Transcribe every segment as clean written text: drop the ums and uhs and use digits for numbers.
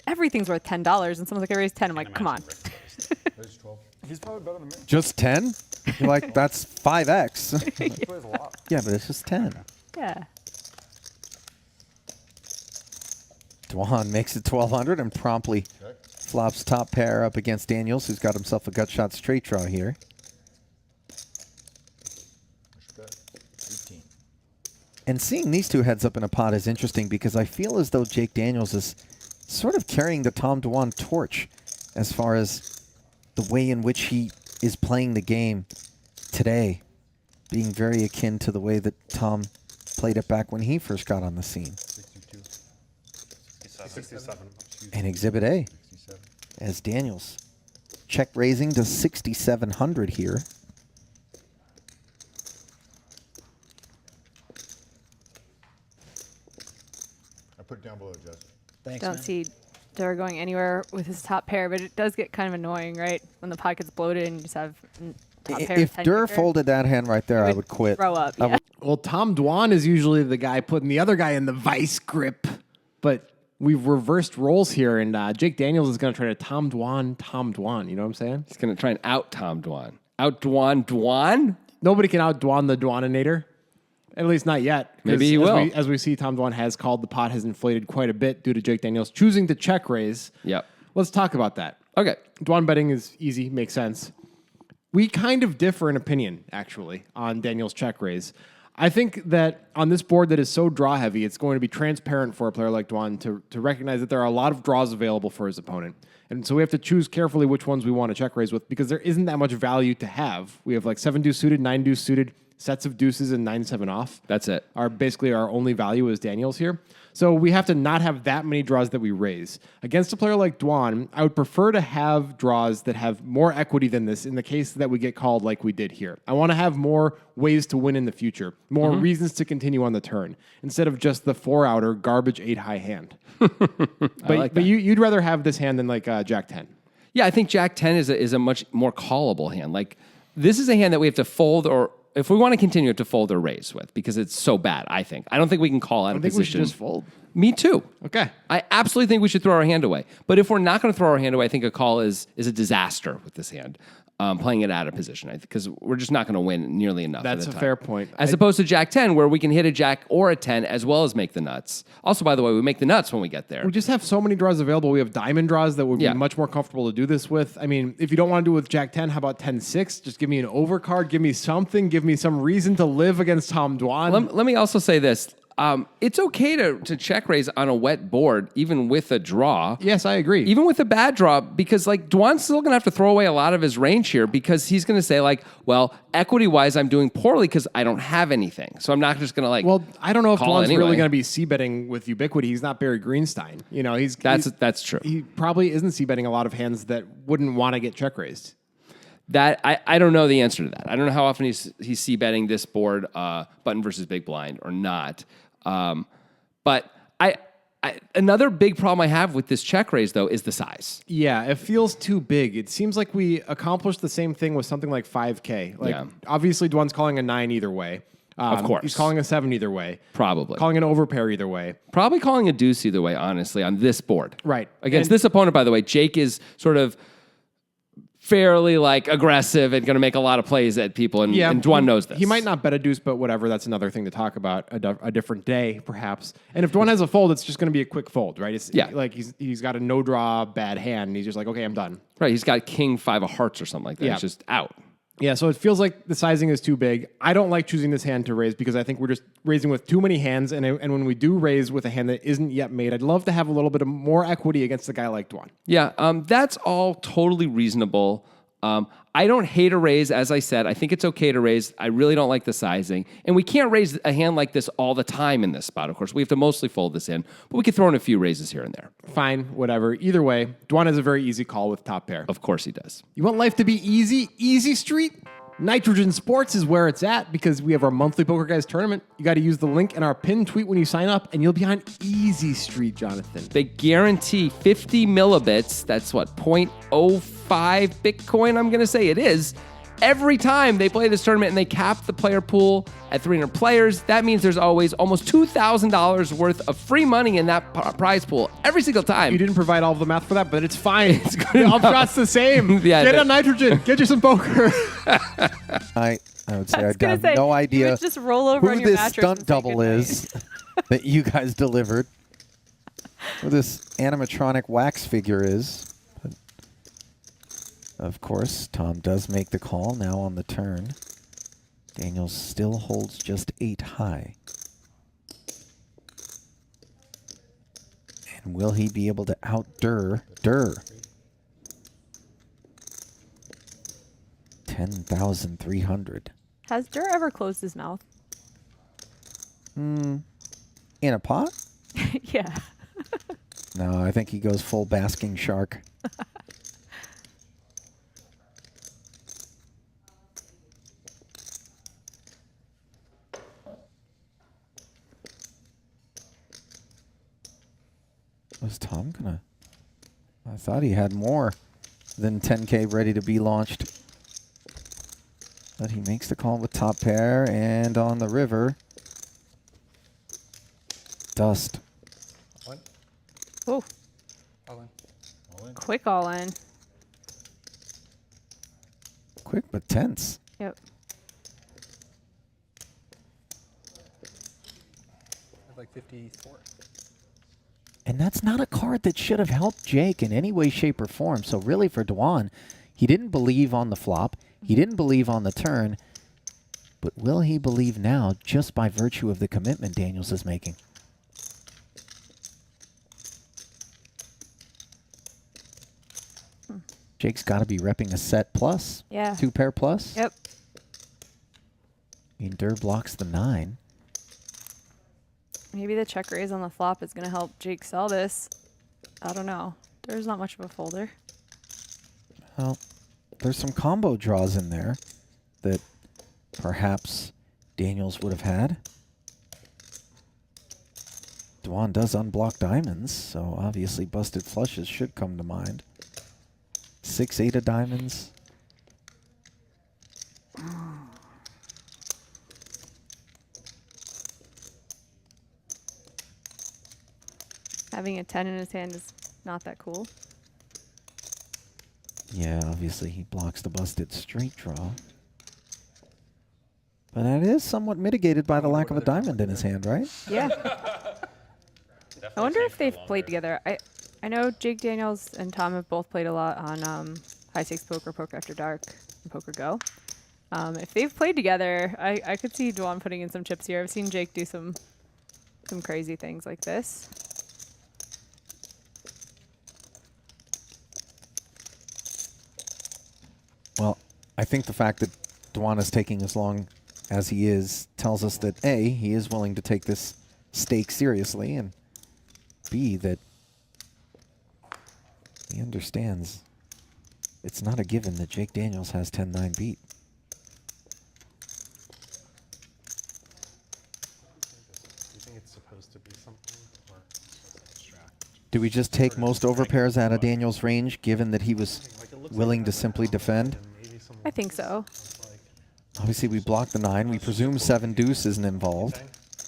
Everything's worth $10, and someone's like, I raised 10. I'm like, come on. He's probably better than me. Just 10? You're like, that's 5x. He plays a lot. Yeah, but it's just 10. Yeah. Dwan makes it 1,200 and promptly flops top pair up against Daniels, who's got himself a gut shot straight draw here. 18. And seeing these two heads up in a pot is interesting because I feel as though Jake Daniels is sort of carrying the Tom Dwan torch as far as the way in which he is playing the game today, being very akin to the way that Tom played it back when he first got on the scene. 62. 67. And Exhibit A, 67. as Daniels check raising to 6,700 here. I put it down below, Jess. Thanks, Don't man. see Dura going anywhere with his top pair, but it does get kind of annoying, right? When the pot gets bloated and you just have top pair. If 10 Dura kicker, folded that hand right there, I would quit. throw up. I Yeah. would- Well, Tom Dwan is usually the guy putting the other guy in the vice grip, but we've reversed roles here, and Jake Daniels is going to try to Tom Dwan. You know what I'm saying? He's going to try and out Tom Dwan. Out Dwan? Nobody can out Dwan the Dwaninator. At least not yet. 'Cause Maybe he will. As we see, Tom Dwan has called. The pot has inflated quite a bit due to Jake Daniels choosing to check raise. Yep. Let's talk about that. Okay. Dwan betting is easy, makes sense. We kind of differ in opinion, actually, on Daniel's check raise. I think that on this board that is so draw heavy, it's going to be transparent for a player like Dwan to recognize that there are a lot of draws available for his opponent. And so we have to choose carefully which ones we want to check raise with because there isn't that much value to have. We have like 7 deuce suited, 9 deuce suited, sets of deuces, and 9-7 off. That's it. Are basically our only value as Daniels here. So we have to not have that many draws that we raise. Against a player like Dwan, I would prefer to have draws that have more equity than this in the case that we get called like we did here. I want to have more ways to win in the future, more reasons to continue on the turn, instead of just the 4-outer garbage 8-high hand. But you'd rather have this hand than like Jack 10. Yeah, I think Jack 10 is a much more callable hand. Like, this is a hand that we have to fold or, if we want to continue, to fold or raise with because it's so bad, I think. I don't think we can call out of position. I think we should just fold. Me too. Okay. I absolutely think we should throw our hand away. But if we're not going to throw our hand away, I think a call is a disaster with this hand. Playing it out of position, because we're just not going to win nearly enough. That's at a time. fair point. As opposed to Jack 10, where we can hit a Jack or a 10 as well as make the nuts. Also, by the way, we make the nuts when we get there. We just have so many draws available. We have diamond draws that would be much more comfortable to do this with. I mean, if you don't want to do it with Jack 10, how about 10-6? Just give me an overcard. Give me something. Give me some reason to live against Tom Dwan. Let me also say this. It's okay to check raise on a wet board, even with a draw. Yes, I agree. Even with a bad draw, because like Dwan's still going to have to throw away a lot of his range here because he's going to say like, well, equity-wise, I'm doing poorly because I don't have anything. So I'm not just going to like. Well, I don't know if call Dwan's anyway. really going to be c-betting with Ubiquity. He's not Barry Greenstein. You know, That's true. He probably isn't c-betting a lot of hands that wouldn't want to get check raised. That I don't know the answer to that. I don't know how often he's c-betting this board, button versus big blind or not. But another big problem I have with this check raise, though, is the size. Yeah, it feels too big. It seems like we accomplished the same thing with something like 5K. Like, obviously, Dwan's calling a 9 either way. Of course. He's calling a 7 either way. Probably. Calling an overpair either way. Probably calling a deuce either way, honestly, on this board. Right. Against this opponent, by the way, Jake is sort of fairly like aggressive and going to make a lot of plays at people, and Dwan knows this. He might not bet a deuce, but whatever. That's another thing to talk about a different day, perhaps. And if Dwan has a fold, it's just going to be a quick fold, right? It's like he's got a no draw bad hand, and he's just like, okay, I'm done. Right. He's got king 5 of hearts or something like that. Yeah. It's just out. Yeah, so it feels like the sizing is too big. I don't like choosing this hand to raise because I think we're just raising with too many hands. And when we do raise with a hand that isn't yet made, I'd love to have a little bit of more equity against a guy like Dwan. Yeah, that's all totally reasonable. I don't hate a raise, as I said. I think it's okay to raise. I really don't like the sizing. And we can't raise a hand like this all the time in this spot, of course. We have to mostly fold this in. But we could throw in a few raises here and there. Fine, whatever. Either way, Dwan has a very easy call with top pair. Of course he does. You want life to be easy? Easy Street? Nitrogen Sports is where it's at because we have our monthly Poker Guys tournament. You got to use the link in our pinned tweet when you sign up, and you'll be on Easy Street, Jonathan. They guarantee 50 millibits. That's what, 0.05 Bitcoin, I'm going to say it is. Every time they play this tournament and they cap the player pool at 300 players, that means there's always almost $2,000 worth of free money in that prize pool every single time. You didn't provide all of the math for that, but it's fine. It's good. The upshot's the same. Yeah, Get on nitrogen. Get you some poker. I would say I I was gonna have say, no you idea would just roll over on who your this mattress stunt and say double goodnight. is that you guys delivered. Who this animatronic wax figure is. But of course, Tom does make the call now on the turn. Daniels still holds just 8 high. And will he be able to out-dur Durr? 10,300. Has Dur ever closed his mouth? In a pot? Yeah. No, I think he goes full basking shark. Was Tom gonna? I thought he had more than 10K ready to be launched. But he makes the call with top pair and on the river. Dust. Oh, All in. quick all in. Quick but tense. Yep. Like 54. And that's not a card that should have helped Jake in any way, shape, or form. So really for Dwan, he didn't believe on the flop. He didn't believe on the turn. But will he believe now just by virtue of the commitment Daniels is making? Jake's got to be repping a set plus. Yeah. 2 pair plus. Yep. I mean, Durr blocks the 9. Maybe the check raise on the flop is going to help Jake sell this. I don't know. There's not much of a folder. Well, there's some combo draws in there that perhaps Daniels would have had. Dwan does unblock diamonds, so obviously busted flushes should come to mind. 6-8 of diamonds. Having a 10 in his hand is not that cool. Yeah, obviously he blocks the busted straight draw. But that is somewhat mitigated by the lack of a diamond in his hand, right? Yeah. I wonder if they've played together. I know Jake Daniels and Tom have both played a lot on High Stakes Poker, Poker After Dark, and Poker Go. If they've played together, I could see Dwan putting in some chips here. I've seen Jake do some crazy things like this. Well, I think the fact that Dwan is taking as long as he is tells us that A, he is willing to take this stake seriously, and B, that he understands it's not a given that Jake Daniels has 10-9 beat. You think it's supposed to be something or abstract? Do we just take most overpairs out of Daniels' range, given that he was willing to simply defend? I think so. Obviously, we block the 9. We presume 7 deuce isn't involved.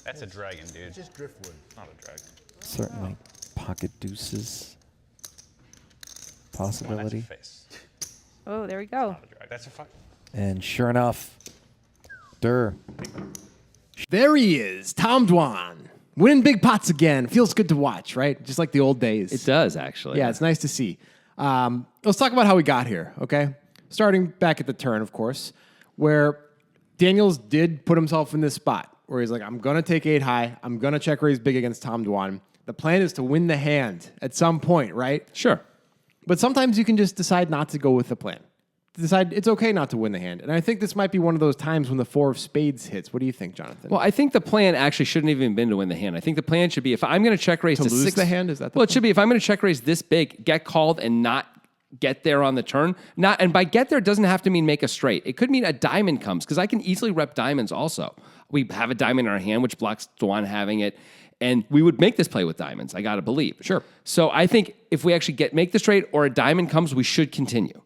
That's a dragon, dude. Just driftwood. Not a dragon. Certainly, pocket deuces That's a possibility. face. Oh, there we go. Not a dragon. That's a fuck. And sure enough, Durr. There he is, Tom Dwan. Winning big pots again. Feels good to watch, right? Just like the old days. It does, actually. Yeah, it's nice to see. Let's talk about how we got here, okay? Starting back at the turn, of course, where Daniels did put himself in this spot where he's like, I'm going to take 8 high. I'm going to check raise big against Tom Dwan. The plan is to win the hand at some point, right? Sure. But sometimes you can just decide not to go with the plan. Decide it's okay not to win the hand. And I think this might be one of those times when the 4 of spades hits. What do you think, Jonathan? Well, I think the plan actually shouldn't even been to win the hand. I think the plan should be if I'm going to check raise To to lose 6 the hand? Is that the well, it plan? should be if I'm going to check raise this big, get called and not get there on the turn. Not and by get there it doesn't have to mean make a straight. It could mean a diamond comes because I can easily rep diamonds also. We have a diamond in our hand, which blocks Dwan having it. And we would make this play with diamonds, I got to believe. So I think if we actually make the straight or a diamond comes, we should continue.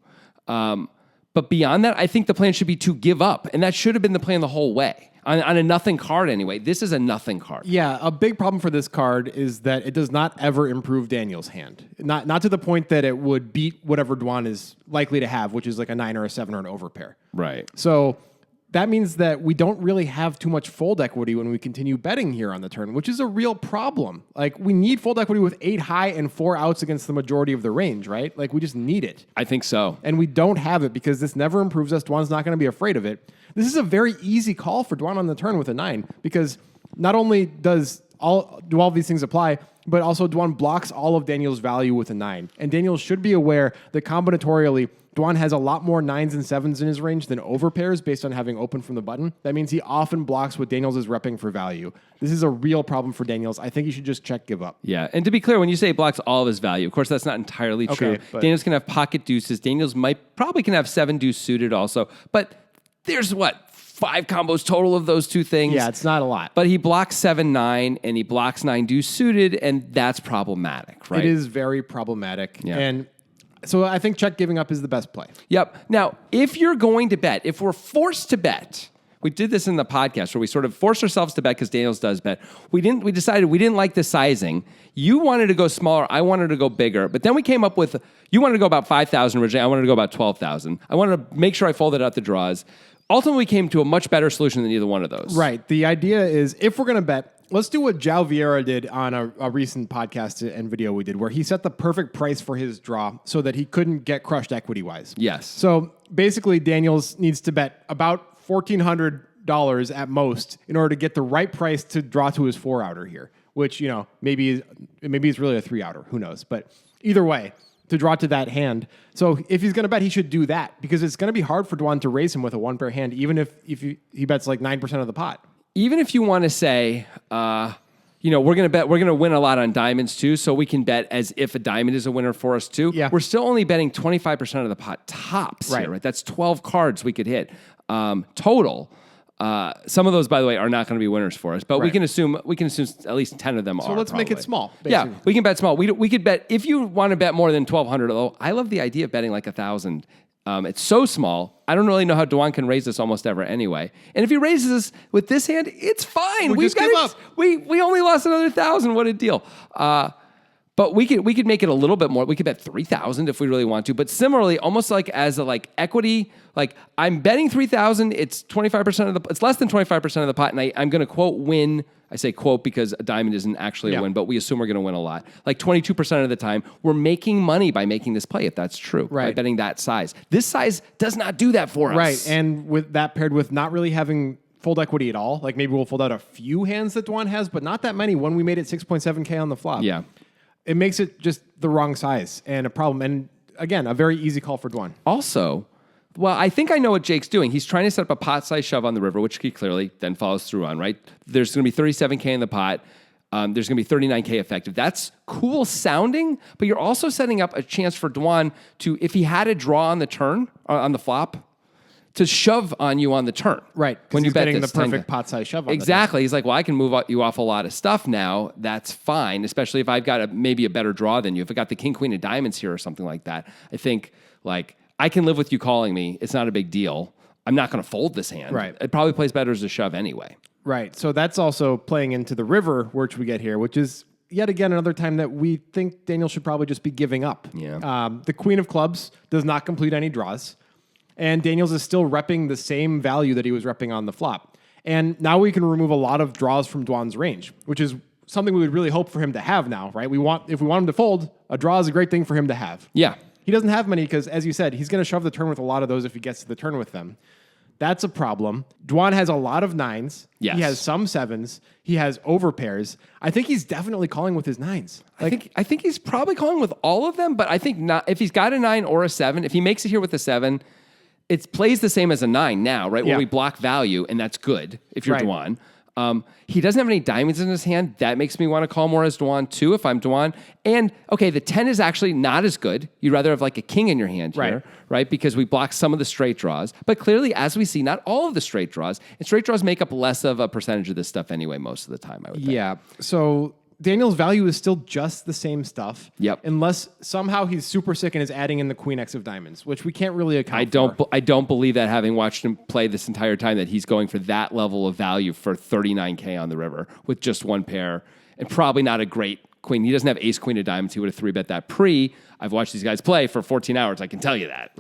But beyond that, I think the plan should be to give up. And that should have been the plan the whole way. On a nothing card anyway. This is a nothing card. Yeah, a big problem for this card is that it does not ever improve Daniel's hand. Not to the point that it would beat whatever Dwan is likely to have, which is like a 9 or a 7 or an overpair. Right. So that means that we don't really have too much fold equity when we continue betting here on the turn, which is a real problem. Like, we need fold equity with 8 high and 4 outs against the majority of the range, right? Like, we just need it. I think so. And we don't have it because this never improves us. Dwan's not going to be afraid of it. This is a very easy call for Dwan on the turn with a 9 because not only do all these things apply, but also Dwan blocks all of Daniel's value with a 9. And Daniel should be aware that combinatorially, Dwan has a lot more 9s and 7s in his range than overpairs based on having open from the button. That means he often blocks what Daniels is repping for value. This is a real problem for Daniels. I think he should just check give up. Yeah, and to be clear, when you say he blocks all of his value, of course, that's not entirely true. Okay, but Daniels can have pocket deuces. Daniels probably can have 7 deuce suited also. But there's 5 combos total of those two things. Yeah, it's not a lot. But he blocks 7-9 and he blocks 9 deuce suited, and that's problematic, right? It is very problematic. Yeah. And so I think check giving up is the best play. Yep. Now, if you're going to bet, if we're forced to bet, we did this in the podcast where we sort of forced ourselves to bet because Daniels does bet. We decided we didn't like the sizing. You wanted to go smaller. I wanted to go bigger. But then we came up with, you wanted to go about 5,000 originally. I wanted to go about 12,000. I wanted to make sure I folded out the draws. Ultimately, we came to a much better solution than either one of those. Right. The idea is if we're going to bet, let's do what João Vieira did on a recent podcast and video we did, where he set the perfect price for his draw so that he couldn't get crushed equity-wise. Yes. So basically, Daniels needs to bet about $1,400 at most in order to get the right price to draw to his 4-outer here, which, maybe it's really a 3-outer. Who knows? But either way, to draw to that hand. So if he's going to bet, he should do that because it's going to be hard for Dwan to raise him with a 1-pair hand, even if he bets like 9% of the pot. Even if you want to say, we're going to win a lot on diamonds too, so we can bet as if a diamond is a winner for us too. Yeah. We're still only betting 25% of the pot tops here, right? That's 12 cards we could hit total. Some of those, by the way, are not going to be winners for us, but we can assume at least 10 of them are. So let's make it probably. small. Basically. Yeah, we can bet small. We could bet if you want to bet more than 1,200. Although I love the idea of betting like 1,000. It's so small. I don't really know how Dwan can raise this almost ever anyway. And if he raises this with this hand, it's fine. We just give up. We only lost another 1,000. What a deal. But we could make it a little bit more. We could bet 3,000 if we really want to. But similarly, almost like as a equity, like I'm betting 3,000. It's 25% it's less than 25% of the pot, and I'm going to quote win. I say quote because a diamond isn't actually a win, but we assume we're going to win a lot. Like 22% of the time, we're making money by making this play if that's true. Right, by betting that size. This size does not do that for us. Right, and with that paired with not really having fold equity at all, like maybe we'll fold out a few hands that Dwan has, but not that many when we made it 6.7K on the flop. Yeah. It makes it just the wrong size and a problem. And again, a very easy call for Dwan. Also, well, I think I know what Jake's doing. He's trying to set up a pot-size shove on the river, which he clearly then follows through on, right? There's going to be 37K in the pot. There's going to be 39K effective. That's cool sounding, but you're also setting up a chance for Dwan to, if he had a draw on the turn, on the flop, to shove on you on the turn. Right. When you bet getting the this perfect pot size shove on exactly. He's like, well, I can move you off a lot of stuff now. That's fine, especially if I've got maybe a better draw than you. If I got the king, queen of diamonds here or something like that, I think I can live with you calling me. It's not a big deal. I'm not going to fold this hand. Right. It probably plays better as a shove anyway. Right. So that's also playing into the river, which we get here, which is yet again another time that we think Daniel should probably just be giving up. Yeah. The queen of clubs does not complete any draws. And Daniels is still repping the same value that he was repping on the flop. And now we can remove a lot of draws from Dwan's range, which is something we would really hope for him to have now, right? If we want him to fold, a draw is a great thing for him to have. Yeah. He doesn't have many because, as you said, he's going to shove the turn with a lot of those if he gets to the turn with them. That's a problem. Dwan has a lot of 9s. Yes. He has some 7s. He has overpairs. I think he's definitely calling with his 9s. I think he's probably calling with all of them, but I think not. If he's got a 9 or a 7, if he makes it here with a 7, it plays the same as a 9 now, right? Where we block value, and that's good if you're Dwan. He doesn't have any diamonds in his hand. That makes me want to call more as Dwan too if I'm Dwan. And okay, the 10 is actually not as good. You'd rather have like a king in your hand here, right? Because we block some of the straight draws. But clearly, as we see, not all of the straight draws. And straight draws make up less of a percentage of this stuff anyway most of the time, I would think. Yeah. So Daniel's value is still just the same stuff. Yep. Unless somehow he's super sick and is adding in the Queen X of diamonds, which we can't really account for. I don't believe that, having watched him play this entire time, that he's going for that level of value for 39K on the river with just one pair and probably not a great queen. He doesn't have ace queen of diamonds. He would have 3-bet that pre. I've watched these guys play for 14 hours. I can tell you that.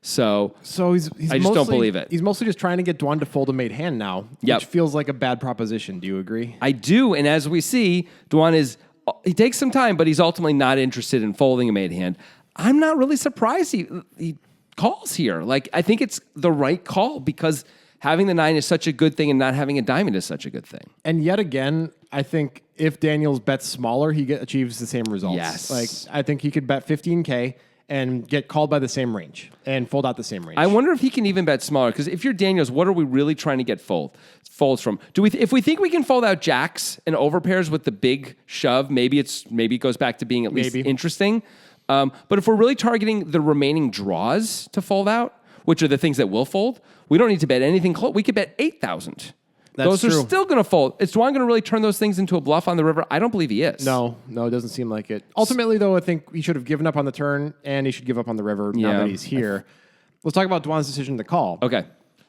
So he's I just don't believe it. He's mostly just trying to get Dwan to fold a made hand now, Yep. which feels like a bad proposition. Do you agree? I do, and as we see, Dwan he takes some time, but he's ultimately not interested in folding a made hand. I'm not really surprised he calls here. I think it's the right call because having the 9 is such a good thing and not having a diamond is such a good thing. And yet again, I think if Daniels bets smaller, he achieves the same results. Yes. I think he could bet 15K and get called by the same range and fold out the same range. I wonder if he can even bet smaller, because if you're Daniels, what are we really trying to get folds from? If we think we can fold out jacks and overpairs with the big shove, maybe it goes back to being at least interesting. But if we're really targeting the remaining draws to fold out, which are the things that will fold, we don't need to bet anything close. We could bet 8,000. Those are still going to fold. Is Dwan going to really turn those things into a bluff on the river? I don't believe he is. No, it doesn't seem like it. Ultimately, though, I think he should have given up on the turn and he should give up on the river now that he's here. Let's talk about Dwan's decision to call. Okay.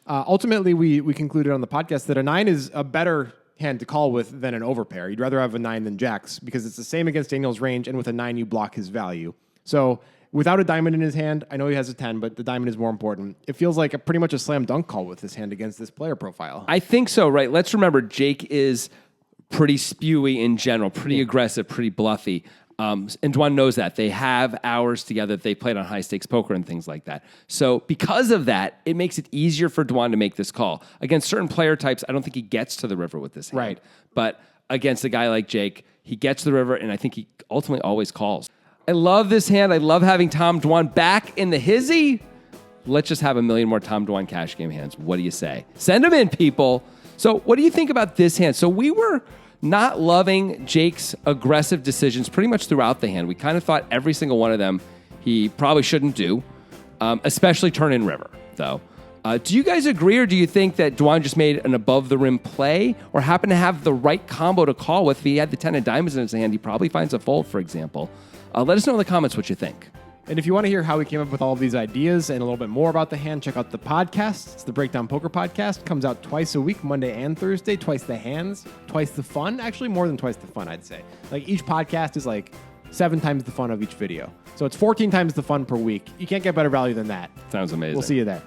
Ultimately, we concluded on the podcast that a 9 is a better hand to call with than an overpair. You'd rather have a 9 than jacks because it's the same against Daniel's range, and with a 9, you block his value. So without a diamond in his hand, I know he has a 10, but the diamond is more important. It feels like pretty much a slam dunk call with this hand against this player profile. I think so, right? Let's remember, Jake is pretty spewy in general, pretty aggressive, pretty bluffy. And Dwan knows that. They have hours together. They played on high-stakes poker and things like that. So because of that, it makes it easier for Dwan to make this call. Against certain player types, I don't think he gets to the river with this hand. Right. But against a guy like Jake, he gets to the river, and I think he ultimately always calls. I love this hand. I love having Tom Dwan back in the hizzy. Let's just have a million more Tom Dwan cash game hands. What do you say? Send them in, people. So what do you think about this hand? So we were not loving Jake's aggressive decisions pretty much throughout the hand. We kind of thought every single one of them he probably shouldn't do, especially turn in river, though. Do you guys agree, or do you think that Dwan just made an above-the-rim play or happened to have the right combo to call with? If he had the 10 of diamonds in his hand, he probably finds a fold, for example. Let us know in the comments what you think. And if you want to hear how we came up with all of these ideas and a little bit more about the hand, check out the podcast. It's the Breakdown Poker Podcast. Comes out twice a week, Monday and Thursday. Twice the hands, twice the fun. Actually, more than twice the fun, I'd say. Each podcast is 7 times the fun of each video. So it's 14 times the fun per week. You can't get better value than that. Sounds amazing. We'll see you there.